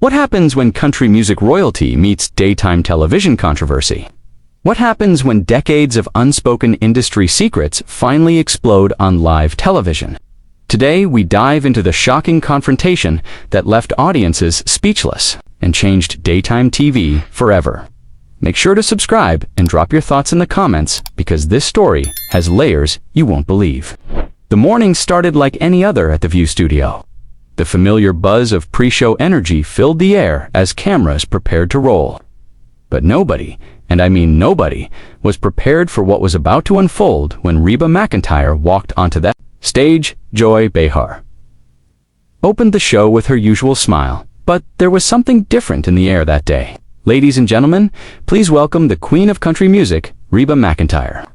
What happens when country music royalty meets daytime television controversy? What happens when decades of unspoken industry secrets finally explode on live television? Today, we dive into the shocking confrontation that left audiences speechless and changed daytime TV forever. Make sure to subscribe and drop your thoughts in the comments because this story has layers you won't believe. The morning started like any other at the View studio. The familiar buzz of pre-show energy filled the air as cameras prepared to roll. But nobody, and I mean nobody, was prepared for what was about to unfold when Reba McEntire walked onto that stage. Joy Behar opened the show with her usual smile, but there was something different in the air that day. Ladies and gentlemen, please welcome the Queen of Country Music, Reba McEntire.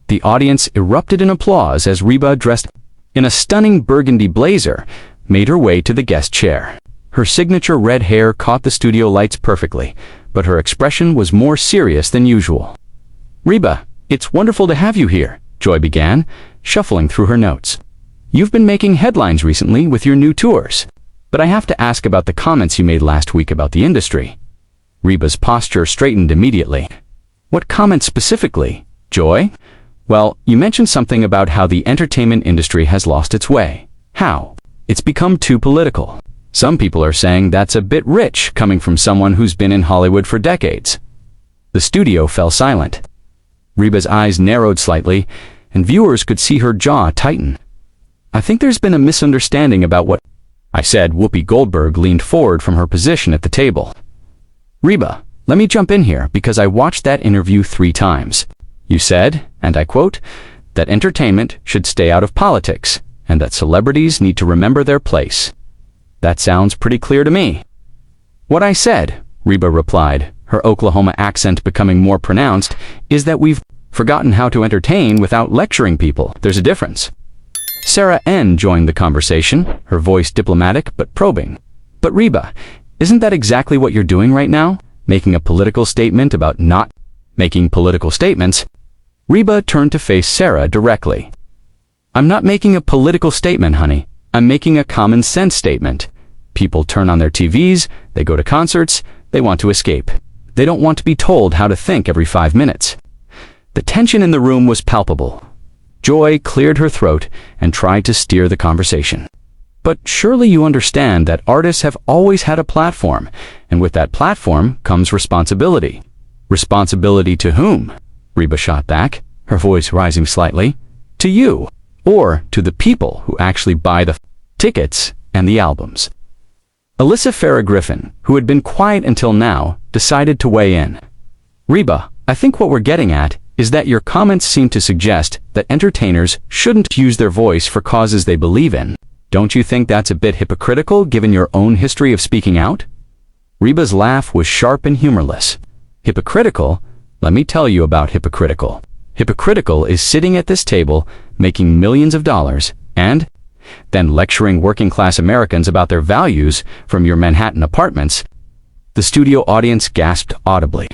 The audience erupted in applause as Reba, dressed in a stunning burgundy blazer, made her way to the guest chair. Her signature red hair caught the studio lights perfectly, but her expression was more serious than usual. "Reba, it's wonderful to have you here," Joy began, shuffling through her notes. "You've been making headlines recently with your new tours, but I have to ask about the comments you made last week about the industry." Reba's posture straightened immediately. "What comments specifically, Joy?" "Well, you mentioned something about how the entertainment industry has lost its way. How? It's become too political. Some people are saying that's a bit rich coming from someone who's been in Hollywood for decades." The studio fell silent. Reba's eyes narrowed slightly, and viewers could see her jaw tighten. "I think there's been a misunderstanding about what I said." Whoopi Goldberg leaned forward from her position at the table. "Reba, let me jump in here because I watched that interview 3 times. You said, and I quote, that entertainment should stay out of politics and that celebrities need to remember their place. That sounds pretty clear to me." "What I said," Reba replied, her Oklahoma accent becoming more pronounced, "is that we've forgotten how to entertain without lecturing people. There's a difference." Sarah N. joined the conversation, her voice diplomatic but probing. "But Reba, isn't that exactly what you're doing right now? Making a political statement about not making political statements?" Reba turned to face Sarah directly. "I'm not making a political statement, honey. I'm making a common sense statement. People turn on their TVs, they go to concerts, they want to escape. They don't want to be told how to think every 5 minutes." The tension in the room was palpable. Joy cleared her throat and tried to steer the conversation. "But surely you understand that artists have always had a platform, and with that platform comes responsibility." "Responsibility to whom?" Reba shot back, her voice rising slightly. "To you, or to the people who actually buy the tickets and the albums." Alyssa Farah Griffin, who had been quiet until now, decided to weigh in. "Reba, I think what we're getting at is that your comments seem to suggest that entertainers shouldn't use their voice for causes they believe in. Don't you think that's a bit hypocritical given your own history of speaking out?" Reba's laugh was sharp and humorless. "Hypocritical? Let me tell you about hypocritical. Hypocritical is sitting at this table, making millions of dollars, and then lecturing working-class Americans about their values from your Manhattan apartments." The studio audience gasped audibly.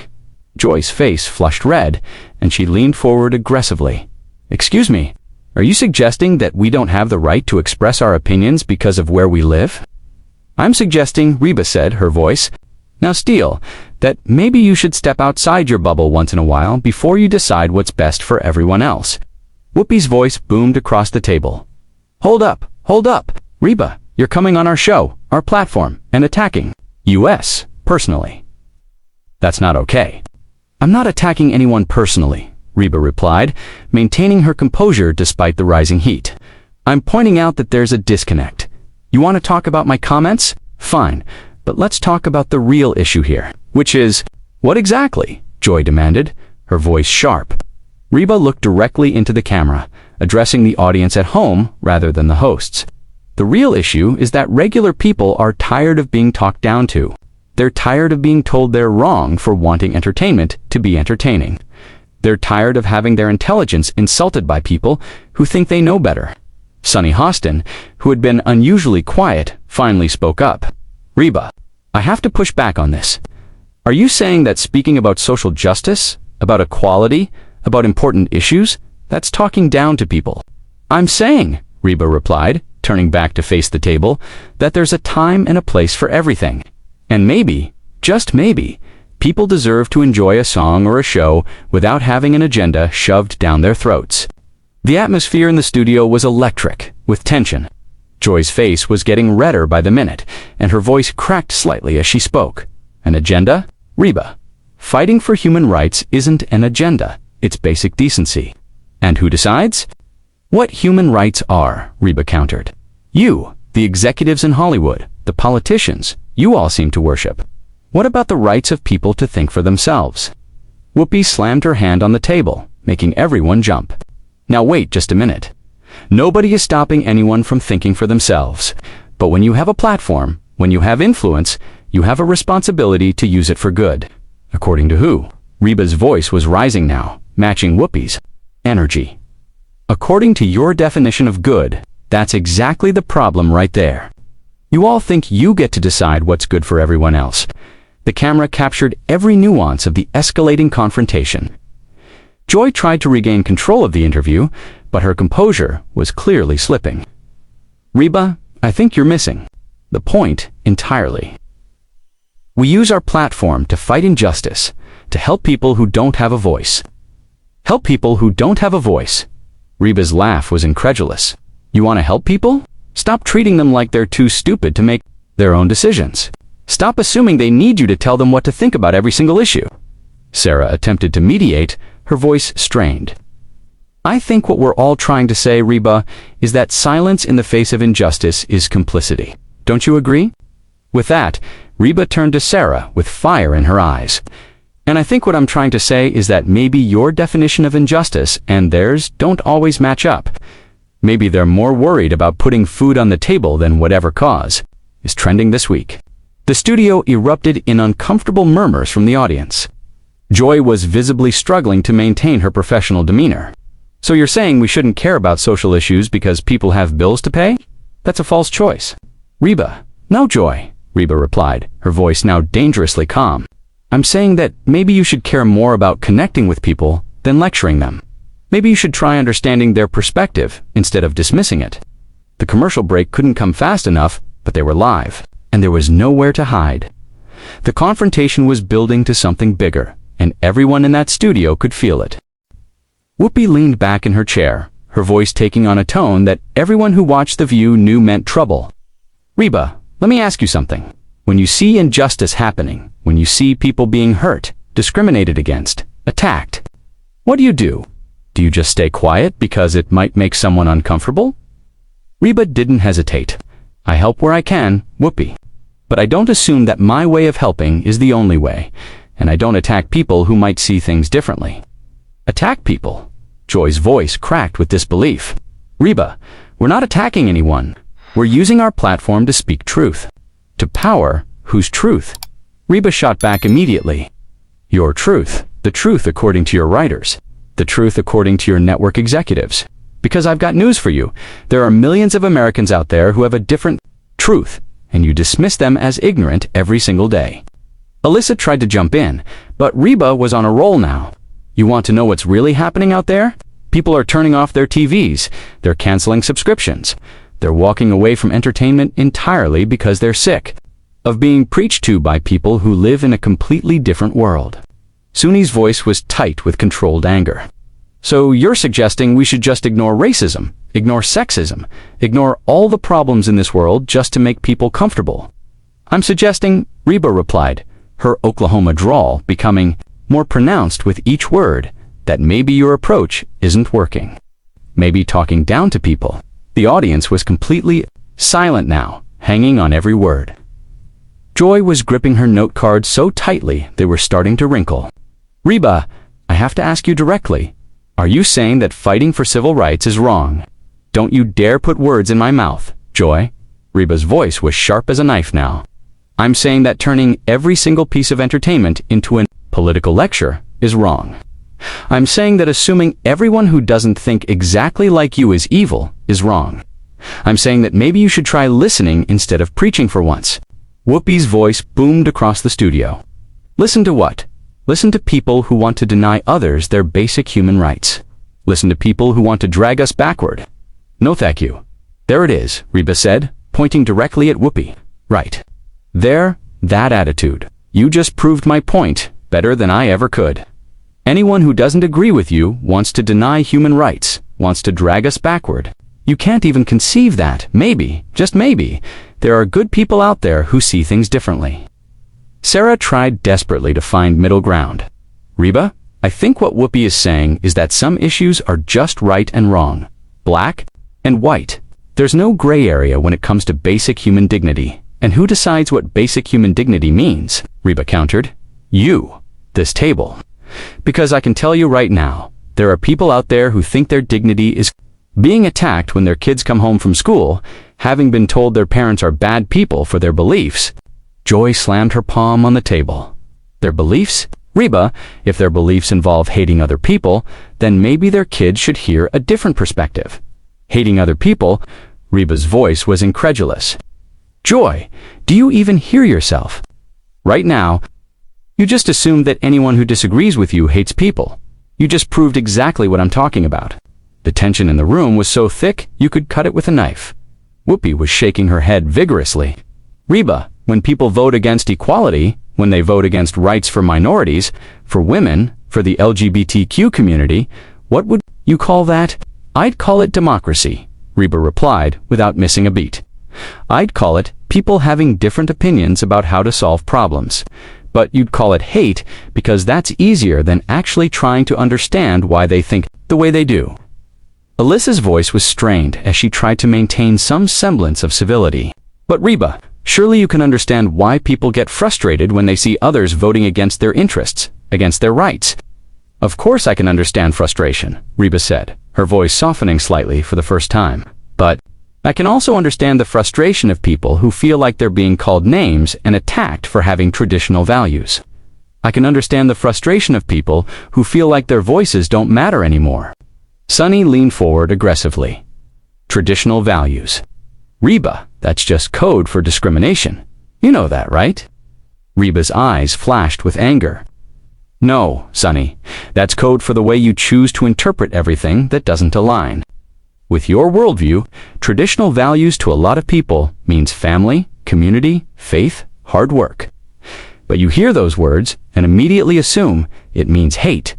Joy's face flushed red, and she leaned forward aggressively. "Excuse me, are you suggesting that we don't have the right to express our opinions because of where we live?" "I'm suggesting," Reba said, her voice now still, "that maybe you should step outside your bubble once in a while before you decide what's best for everyone else." Whoopi's voice boomed across the table. Hold up, Reba, you're coming on our show, our platform, and attacking us personally. That's not okay." "I'm not attacking anyone personally," Reba replied, maintaining her composure despite the rising heat. "I'm pointing out that there's a disconnect. You want to talk about my comments? Fine, but let's talk about the real issue here, which is..." "What exactly?" Joy demanded, her voice sharp. Reba looked directly into the camera, addressing the audience at home rather than the hosts. "The real issue is that regular people are tired of being talked down to. They're tired of being told they're wrong for wanting entertainment to be entertaining. They're tired of having their intelligence insulted by people who think they know better." Sunny Hostin, who had been unusually quiet, finally spoke up. "Reba, I have to push back on this. Are you saying that speaking about social justice, about equality, about important issues, that's talking down to people?" "I'm saying," Reba replied, turning back to face the table, "that there's a time and a place for everything. And maybe, just maybe, people deserve to enjoy a song or a show without having an agenda shoved down their throats. The atmosphere in the studio was electric, with tension. Joy's face was getting redder by the minute, and her voice cracked slightly as she spoke. An agenda? Reba, fighting for human rights isn't an agenda, it's basic decency. And who decides? What human rights are, Reba countered. You, the executives in Hollywood, the politicians, you all seem to worship. What about the rights of people to think for themselves? Whoopi slammed her hand on the table, making everyone jump. Now wait just a minute. Nobody is stopping anyone from thinking for themselves. But when you have a platform, when you have influence, you have a responsibility to use it for good. According to who? Reba's voice was rising now, matching Whoopi's energy. According to your definition of good, that's exactly the problem right there. You all think you get to decide what's good for everyone else. The camera captured every nuance of the escalating confrontation. Joy tried to regain control of the interview, but her composure was clearly slipping. Reba, I think you're missing the point entirely. We use our platform to fight injustice, to help people who don't have a voice. Help people who don't have a voice. Reba's laugh was incredulous. You want to help people? Stop treating them like they're too stupid to make their own decisions. Stop assuming they need you to tell them what to think about every single issue. Sarah attempted to mediate, her voice strained. I think what we're all trying to say, Reba, is that silence in the face of injustice is complicity. Don't you agree? With that, Reba turned to Sarah with fire in her eyes. And I think what I'm trying to say is that maybe your definition of injustice and theirs don't always match up. Maybe they're more worried about putting food on the table than whatever cause is trending this week. The studio erupted in uncomfortable murmurs from the audience. Joy was visibly struggling to maintain her professional demeanor. So you're saying we shouldn't care about social issues because people have bills to pay? That's a false choice. Reba, no, Joy, Reba replied, her voice now dangerously calm. I'm saying that maybe you should care more about connecting with people than lecturing them. Maybe you should try understanding their perspective instead of dismissing it. The commercial break couldn't come fast enough, but they were live, and there was nowhere to hide. The confrontation was building to something bigger, and everyone in that studio could feel it. Whoopi leaned back in her chair, her voice taking on a tone that everyone who watched The View knew meant trouble. Reba, let me ask you something. When you see injustice happening, when you see people being hurt, discriminated against, attacked, what do you do? Do you just stay quiet because it might make someone uncomfortable? Reba didn't hesitate. I help where I can, Whoopi. But I don't assume that my way of helping is the only way, and I don't attack people who might see things differently. Attack people? Joy's voice cracked with disbelief. Reba, we're not attacking anyone. We're using our platform to speak truth. To power, whose truth? Reba shot back immediately. Your truth, the truth according to your writers, the truth according to your network executives. Because I've got news for you. There are millions of Americans out there who have a different truth, and you dismiss them as ignorant every single day. Alyssa tried to jump in, but Reba was on a roll now. You want to know what's really happening out there? People are turning off their TVs. They're canceling subscriptions. They're walking away from entertainment entirely because they're sick of being preached to by people who live in a completely different world. Suni's voice was tight with controlled anger. So you're suggesting we should just ignore racism, ignore sexism, ignore all the problems in this world just to make people comfortable? I'm suggesting, Reba replied, her Oklahoma drawl becoming more pronounced with each word, that maybe your approach isn't working. Maybe talking down to people. The audience was completely silent now, hanging on every word. Joy was gripping her note cards so tightly they were starting to wrinkle. Reba, I have to ask you directly. Are you saying that fighting for civil rights is wrong? Don't you dare put words in my mouth, Joy. Reba's voice was sharp as a knife now. I'm saying that turning every single piece of entertainment into a political lecture is wrong. I'm saying that assuming everyone who doesn't think exactly like you is evil is wrong. I'm saying that maybe you should try listening instead of preaching for once. Whoopi's voice boomed across the studio. Listen to what? Listen to people who want to deny others their basic human rights. Listen to people who want to drag us backward. No thank you. There it is, Reba said, pointing directly at Whoopi. Right. There, That attitude. You just proved my point better than I ever could. Anyone who doesn't agree with you wants to deny human rights, wants to drag us backward. You can't even conceive that, maybe, just maybe, there are good people out there who see things differently. Sarah tried desperately to find middle ground. Reba, I think what Whoopi is saying is that some issues are just right and wrong, black and white. There's no gray area when it comes to basic human dignity. And who decides what basic human dignity means? Reba countered. You, this table. Because I can tell you right now, there are people out there who think their dignity is being attacked when their kids come home from school, having been told their parents are bad people for their beliefs. Joy slammed her palm on the table. Their beliefs? Reba, if their beliefs involve hating other people, then maybe their kids should hear a different perspective. Hating other people? Reba's voice was incredulous. Joy, do you even hear yourself? Right now, you just assumed that anyone who disagrees with you hates people. You just proved exactly what I'm talking about. The tension in the room was so thick, you could cut it with a knife. Whoopi was shaking her head vigorously. Reba, when people vote against equality, when they vote against rights for minorities, for women, for the LGBTQ community, what would you call that? I'd call it democracy, Reba replied without missing a beat. I'd call it people having different opinions about how to solve problems. But you'd call it hate because that's easier than actually trying to understand why they think the way they do. Alyssa's voice was strained as she tried to maintain some semblance of civility. But Reba, surely you can understand why people get frustrated when they see others voting against their interests, against their rights. Of course I can understand frustration, Reba said, her voice softening slightly for the first time. But I can also understand the frustration of people who feel like they're being called names and attacked for having traditional values. I can understand the frustration of people who feel like their voices don't matter anymore. Sunny leaned forward aggressively. Traditional values. Reba, that's just code for discrimination. You know that, right? Reba's eyes flashed with anger. No, Sunny, that's code for the way you choose to interpret everything that doesn't align. With your worldview, traditional values to a lot of people means family, community, faith, hard work. But you hear those words and immediately assume it means hate.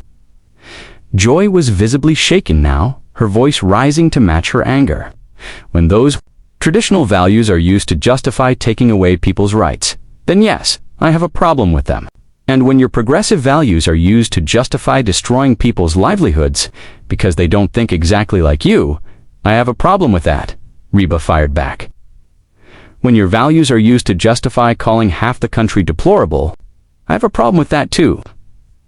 Joy was visibly shaken now, her voice rising to match her anger. When those traditional values are used to justify taking away people's rights, then yes, I have a problem with them. And when your progressive values are used to justify destroying people's livelihoods because they don't think exactly like you, I have a problem with that, Reba fired back. When your values are used to justify calling half the country deplorable, I have a problem with that too.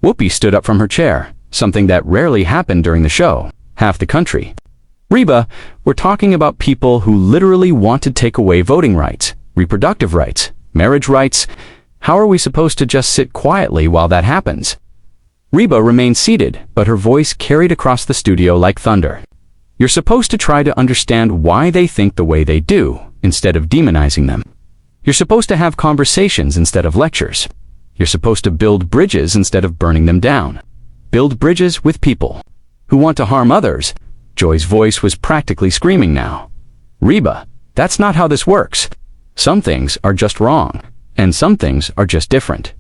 Whoopi stood up from her chair, something that rarely happened during the show. Half the country. Reba, we're talking about people who literally want to take away voting rights, reproductive rights, marriage rights. How are we supposed to just sit quietly while that happens? Reba remained seated, but her voice carried across the studio like thunder. You're supposed to try to understand why they think the way they do, instead of demonizing them. You're supposed to have conversations instead of lectures. You're supposed to build bridges instead of burning them down. Build bridges with people who want to harm others. Joy's voice was practically screaming now. Reba, that's not how this works. Some things are just wrong, and some things are just different.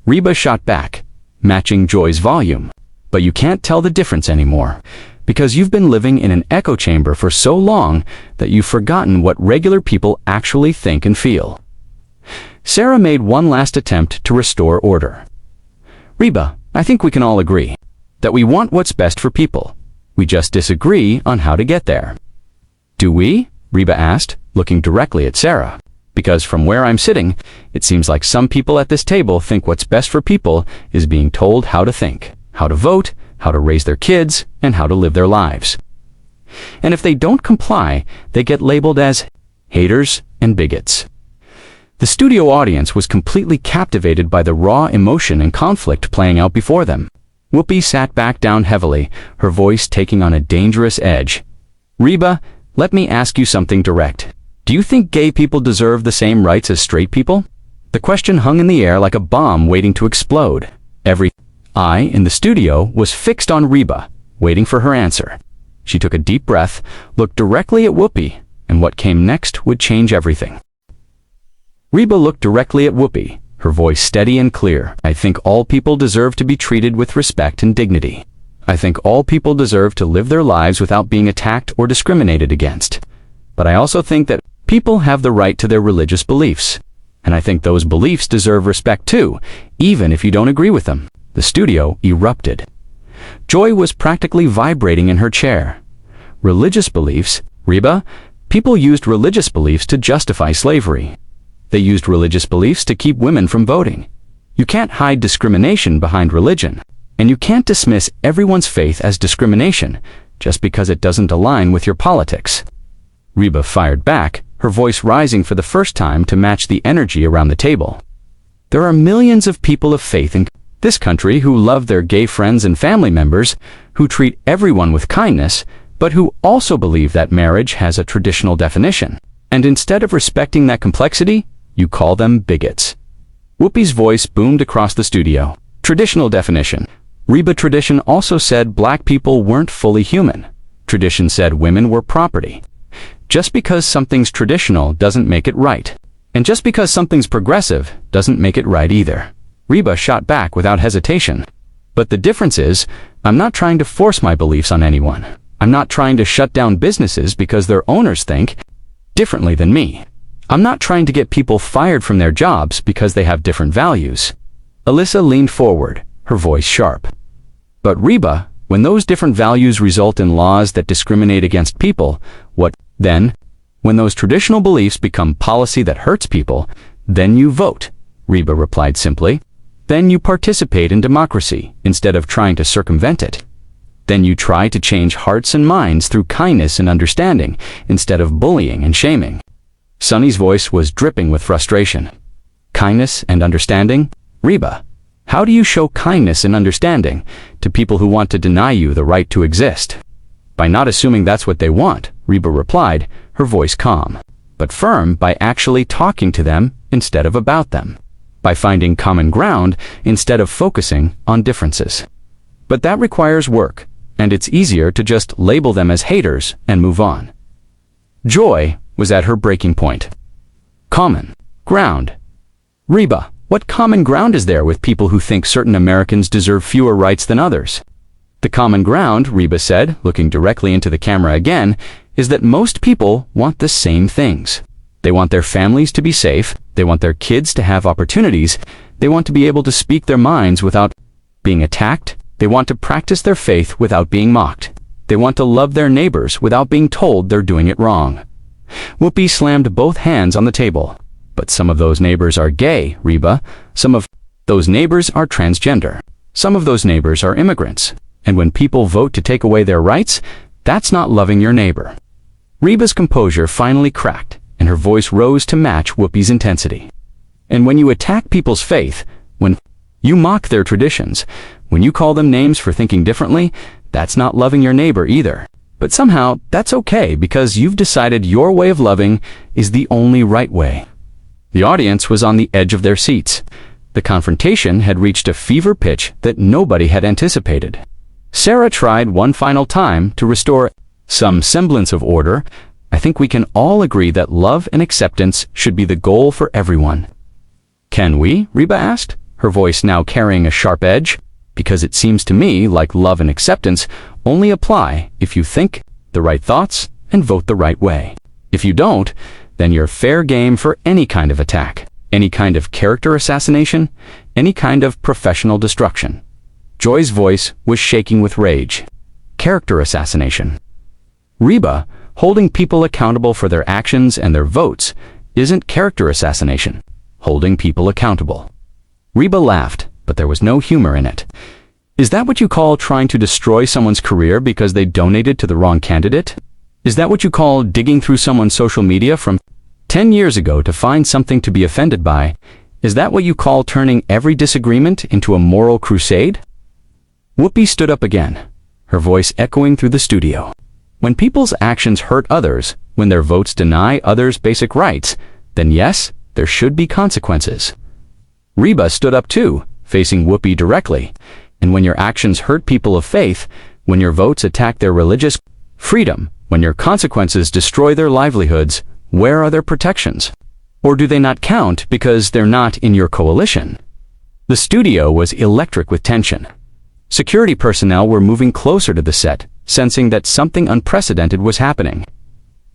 Reba shot back, matching Joy's volume. But you can't tell the difference anymore, because you've been living in an echo chamber for so long that you've forgotten what regular people actually think and feel. Sarah made one last attempt to restore order. Reba, I think we can all agree that we want what's best for people. We just disagree on how to get there. Do we? Reba asked, looking directly at Sarah. Because from where I'm sitting, it seems like some people at this table think what's best for people is being told how to think, how to vote, how to raise their kids, and how to live their lives. And if they don't comply, they get labeled as haters and bigots. The studio audience was completely captivated by the raw emotion and conflict playing out before them. Whoopi sat back down heavily, her voice taking on a dangerous edge. Reba, let me ask you something direct. Do you think gay people deserve the same rights as straight people? The question hung in the air like a bomb waiting to explode. Every eye in the studio was fixed on Reba, waiting for her answer. She took a deep breath, looked directly at Whoopi, and what came next would change everything. Reba looked directly at Whoopi, her voice steady and clear. I think all people deserve to be treated with respect and dignity. I think all people deserve to live their lives without being attacked or discriminated against. But I also think that people have the right to their religious beliefs. And I think those beliefs deserve respect too, even if you don't agree with them. The studio erupted. Joy was practically vibrating in her chair. Religious beliefs, Reba? People used religious beliefs to justify slavery. They used religious beliefs to keep women from voting. You can't hide discrimination behind religion. And you can't dismiss everyone's faith as discrimination just because it doesn't align with your politics. Reba fired back, her voice rising for the first time to match the energy around the table. There are millions of people of faith in this country who love their gay friends and family members, who treat everyone with kindness, but who also believe that marriage has a traditional definition. And instead of respecting that complexity, you call them bigots. Whoopi's voice boomed across the studio. Traditional definition. Reba, tradition also said black people weren't fully human. Tradition said women were property. Just because something's traditional doesn't make it right. And just because something's progressive doesn't make it right either. Reba shot back without hesitation. But the difference is, I'm not trying to force my beliefs on anyone. I'm not trying to shut down businesses because their owners think differently than me. I'm not trying to get people fired from their jobs because they have different values. Alyssa leaned forward, her voice sharp. But Reba, when those different values result in laws that discriminate against people, what then? When those traditional beliefs become policy that hurts people, then you vote, Reba replied simply. Then you participate in democracy instead of trying to circumvent it. Then you try to change hearts and minds through kindness and understanding instead of bullying and shaming. Sunny's voice was dripping with frustration. Kindness and understanding? Reba, how do you show kindness and understanding to people who want to deny you the right to exist? By not assuming that's what they want, Reba replied, her voice calm, but firm, by actually talking to them instead of about them, by finding common ground instead of focusing on differences. But that requires work, and it's easier to just label them as haters and move on. Joy was at her breaking point. Common ground. Reba, what common ground is there with people who think certain Americans deserve fewer rights than others? The common ground, Reba said, looking directly into the camera again, is that most people want the same things. They want their families to be safe, they want their kids to have opportunities, they want to be able to speak their minds without being attacked, they want to practice their faith without being mocked, they want to love their neighbors without being told they're doing it wrong. Whoopi slammed both hands on the table. But some of those neighbors are gay, Reba. Some of those neighbors are transgender. Some of those neighbors are immigrants. And when people vote to take away their rights, that's not loving your neighbor. Reba's composure finally cracked, and her voice rose to match Whoopi's intensity. And when you attack people's faith, when you mock their traditions, when you call them names for thinking differently, that's not loving your neighbor either. But somehow, that's okay because you've decided your way of loving is the only right way. The audience was on the edge of their seats. The confrontation had reached a fever pitch that nobody had anticipated. Sarah tried one final time to restore some semblance of order. I think we can all agree that love and acceptance should be the goal for everyone. Can we? Reba asked, her voice now carrying a sharp edge. Because it seems to me like love and acceptance only apply if you think the right thoughts and vote the right way. If you don't, then you're fair game for any kind of attack, any kind of character assassination, any kind of professional destruction. Joy's voice was shaking with rage. Character assassination. Reba, holding people accountable for their actions and their votes isn't character assassination. Holding people accountable. Reba laughed, but there was no humor in it. Is that what you call trying to destroy someone's career because they donated to the wrong candidate? Is that what you call digging through someone's social media from 10 years ago to find something to be offended by? Is that what you call turning every disagreement into a moral crusade? Whoopi stood up again, her voice echoing through the studio. When people's actions hurt others, when their votes deny others basic rights, then yes, there should be consequences. Reba stood up too, facing Whoopi directly. And when your actions hurt people of faith, when your votes attack their religious freedom, when your consequences destroy their livelihoods, where are their protections? Or do they not count because they're not in your coalition? The studio was electric with tension. Security personnel were moving closer to the set, sensing that something unprecedented was happening.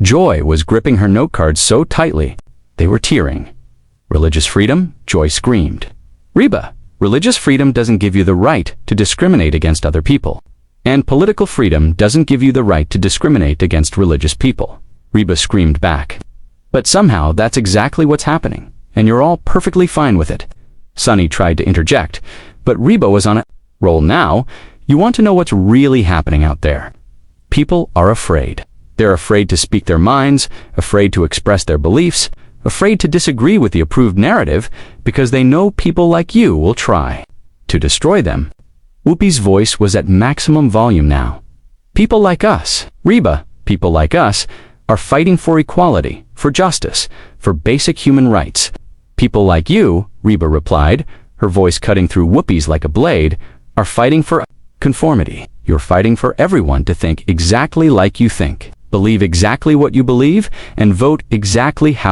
Joy was gripping her note cards so tightly, they were tearing. Religious freedom? Joy screamed. Reba, religious freedom doesn't give you the right to discriminate against other people. And political freedom doesn't give you the right to discriminate against religious people. Reba screamed back. But somehow that's exactly what's happening, and you're all perfectly fine with it. Sunny tried to interject, but Reba was on a roll now. You want to know what's really happening out there? People are afraid. They're afraid to speak their minds, afraid to express their beliefs, afraid to disagree with the approved narrative because they know people like you will try to destroy them. Whoopi's voice was at maximum volume now. People like us, Reba, people like us, are fighting for equality, for justice, for basic human rights. People like you, Reba replied, her voice cutting through Whoopi's like a blade, are fighting for conformity. You're fighting for everyone to think exactly like you think, believe exactly what you believe, and vote exactly how